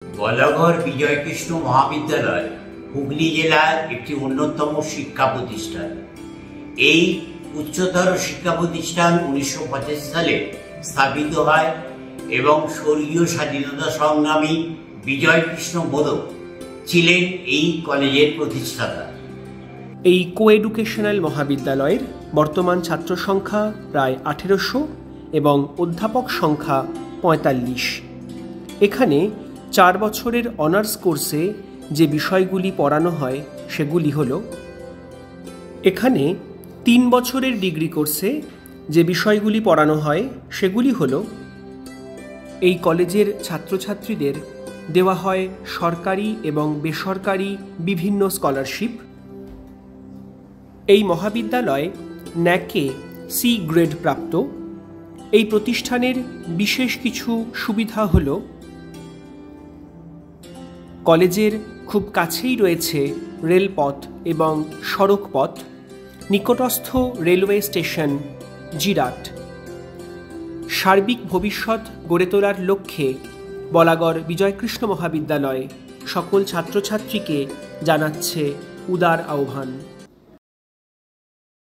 বলাগড় বিজয়কৃষ্ণ মহাবিদ্যালয় হুগলি জেলার একটি অন্যতম শিক্ষা প্রতিষ্ঠান। এই উচ্চতর শিক্ষা প্রতিষ্ঠান 1985 সালে স্থাপিত হয় এবং স্বর্গীয় স্বাধীনতা সংগ্রামী বিজয়কৃষ্ণ মোদক ছিলেন এই কলেজের প্রতিষ্ঠাতা। এই কো-এডুকেশনাল মহাবিদ্যালয়ের বর্তমান ছাত্র সংখ্যা প্রায় 1800 এবং অধ্যাপক সংখ্যা 45। এখানে 4 বছরের অনার্স কোর্সে যে বিষয়গুলি পড়ানো হয় সেগুলি হল, এখানে 3 বছরের ডিগ্রি কোর্সে যে বিষয়গুলি পড়ানো হয় সেগুলি হল, এই কলেজের ছাত্রছাত্রীদের দেওয়া হয় সরকারি এবং বেসরকারি বিভিন্ন স্কলারশিপ। এই মহাবিদ্যালয় ন্যাকে সি গ্রেড প্রাপ্ত। এই প্রতিষ্ঠানের বিশেষ কিছু সুবিধা হল, কলেজের খুব কাছেই রয়েছে রেলপথ এবং সড়ক পথ, নিকটস্থ রেলওয়ে স্টেশন জিরাট। সার্বিক ভবিষ্যৎ গড়ে তোলার লক্ষ্যে বলাগড় বিজয়কৃষ্ণ মহাবিদ্যালয় সকল ছাত্রছাত্রীকে জানাচ্ছে উদার আহ্বান।